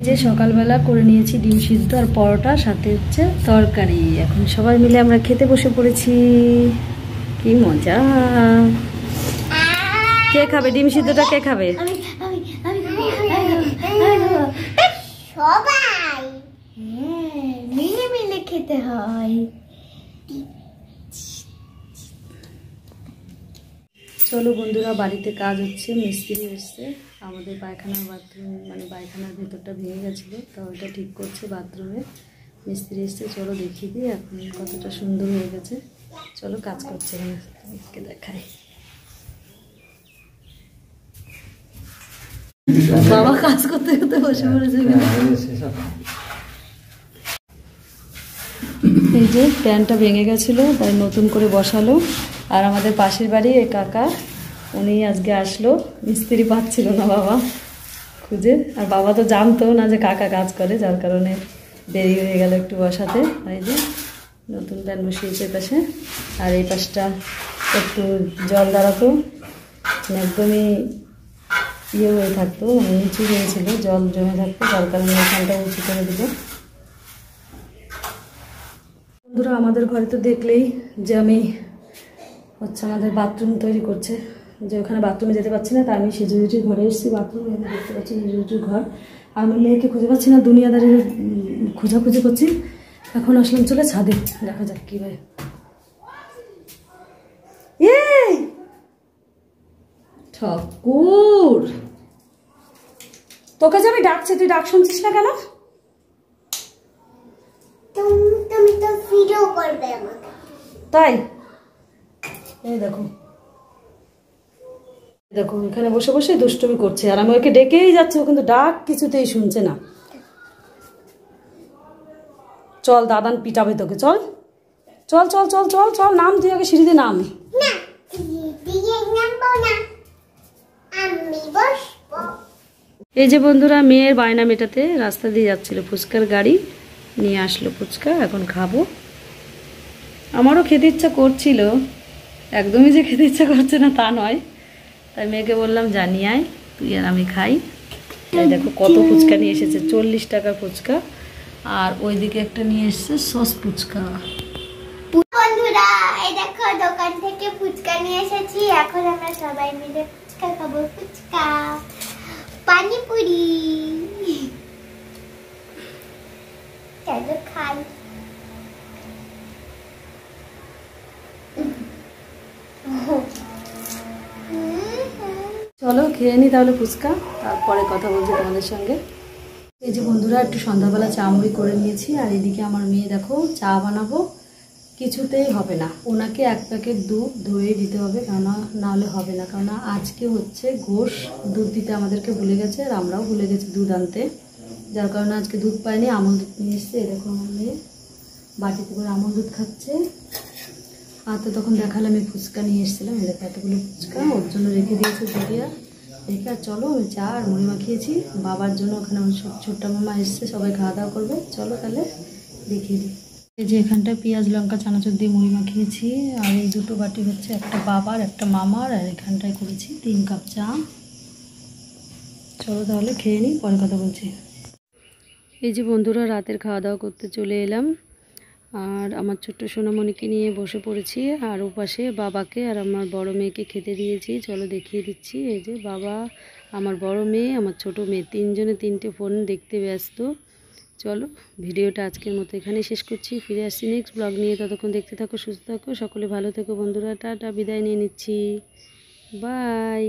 যে সকালবেলা করে নিয়েছি ডিম সিদ্ধ আর পরোটা, সাথে হচ্ছে তরকারি। এখন সবাই মিলে আমরা খেতে বসে পড়েছি। কি মজা! কে খাবে ডিম সিদ্ধটা? কে খাবে? সবাই মিলে মিলে খেতে হয়। চলো বন্ধুরা, বাড়িতে কাজ হচ্ছে, মিস্ত্রি এসছে। আমাদের পায়খানার বাথরুম মানে পায়খানার ভেতরটা ভেঙে গেছিলো, তো ওইটা ঠিক করছে বাথরুমে। মিস্ত্রি এসছে, চলো দেখিয়ে দিই এখন কতটা সুন্দর হয়ে গেছে। চলো কাজ করছে, তোমাকে দেখাই। বাবা কাজ করতে করতে বসে পড়েছে। এই যে প্যানটা ভেঙে গেছিলো, তাই নতুন করে বসালো। আর আমাদের পাশের বাড়ি এই কাকা, উনি আজকে আসলো। মিস্ত্রি পাচ্ছিল না বাবা খুঁজে, আর বাবা তো জানতো না যে কাকা কাজ করে, যার কারণে দেরি হয়ে গেল একটু বসাতে। এই যে নতুন প্যান বসিয়েছে পাশে। আর এই পাশটা একটু জল দাঁড়াতো, একদমই ইয়ে হয়ে থাকতো, নিচু হয়েছিল, জল জমে থাকতো, যার কারণে এখানটা উঁচু করে দিল। বন্ধুরা, আমাদের ঘরে তো দেখলেই যে আমি হচ্ছে আমাদের বাথরুম তৈরি করছে, যে ওখানে বাথরুমে যেতে পারছি না, তাই আমি সেজুজুটির ঘরে এসেছি। বাথরুমে দেখতে পাচ্ছি সেজুজুটির ঘর। আর আমি মেয়েকে খুঁজে পাচ্ছি না, দুনিয়াদারি খোঁজাখুঁজি করছি। এখন আসলাম চলে ছাদে, দেখা যাক কী হয়। এই ঠাকুর, তোকে যে আমি ডাকছি, তুই ডাক শুনছিস না কেন? তুমি তো ভিডিও করবে আমাকে, তাই এই দেখো দেখো এখানে বসে বসে দুষ্টুমি করছে, আর আমি ওকে ডেকেই যাচ্ছি, ও কিন্তু ডাক কিছুতেই শুনছে না। চল, দাদান পিটাবে তোকে, চল চল চল চল চল চল, নাম, তুই আগে সিঁড়িতে নাম। না দিয়ে নামবো না, আমি বসবো। এই যে বন্ধুরা, মেয়ের বায়না মেটাতে রাস্তা দিয়ে যাচ্ছিল, ফুচকার গাড়ি নিয়ে আসলো ফুচকা, এখন খাবো। আমারও খেতে ইচ্ছা করছিল, একদমই যে খেতে ইচ্ছা করছে না তা নয়, তাই মেয়েকে বললাম জানিয়ে আয়, তুই আর আমি খাই। এই দেখো কত ফুচকা নিয়ে এসেছে, 40 টাকার ফুচকা। আর ওইদিকে একটা নিয়ে এসেছে সস ফুচকা। বন্ধুরা, এই দেখো দোকান থেকে ফুচকা নিয়ে এসেছি, এখন আমরা সবাই মিলে ফুচকা খাবো। ফুচকা, পানিপুরি, চলো খাই। চলো খেয়ে নি তাহলে ফুচকা, তারপরে কথা বলছি তোমাদের সঙ্গে। এই যে বন্ধুরা, একটু সন্ধ্যাবেলা চা মুড়ি করে নিয়েছি। আর এদিকে আমার মেয়ে দেখো চা বানাবো, কিছুতেই হবে না, ওনাকে 1 প্যাকেট দুধ ধুয়ে দিতে হবে, কেননা নাহলে হবে না। কেননা আজকে হচ্ছে ঘোষ দুধ দিতে আমাদেরকে ভুলে গেছে, আর আমরাও ভুলে গেছি দুধ আনতে, যার কারণে আজকে দুধ পাইনি। আমল দুধ নিয়ে এসছে, এরকম আমার মেয়ে বাটিতে করে আমল দুধ খাচ্ছে। আর তো তখন দেখালাম আমি ফুচকা নিয়ে এসেছিলাম, এদের এতগুলো ফুচকা ওর জন্য রেখে দিয়েছে দিদিয়া। রেখে আর চলো, আমি চা আর মুড়ি মাখিয়েছি বাবার জন্য, ওখানে আমার ছোট্ট মামা এসছে, সবাই খাওয়া দাওয়া করবে। চলো তাহলে দেখিয়ে দিই। এই যে এখানটা পেঁয়াজ লঙ্কা চানাচুর দিয়ে মুড়ি মাখিয়েছি। আর এই দুটো বাটি হচ্ছে একটা বাবার একটা মামার, আর এখানটায় করেছি 3 কাপ চা। চলো তাহলে খেয়ে নিই, পরে কথা বলছি। এই যে বন্ধুরা, রাতের খাওয়া দাওয়া করতে চলে এলাম। আর আমার ছোট্ট সোনামণিকে নিয়ে বসে পড়েছি, আর ওপাশে বাবাকে আর আমার বড় মেয়েকে খেতে দিয়েছি। চলো দেখিয়ে দিচ্ছি। এই যে বাবা, আমার বড় মেয়ে, আমার ছোট মেয়ে, 3 জনে 3টে ফোন দেখতে ব্যস্ত। চলো ভিডিওটা আজকের মতো এখানে শেষ করছি, ফিরে আসছি নেক্সট ব্লগ নিয়ে। ততক্ষণ দেখতে থাকো, সুস্থ থাকো, সকলে ভালো থেকো বন্ধুরা। টাটা, বিদায় নিয়ে নিচ্ছি, বাই।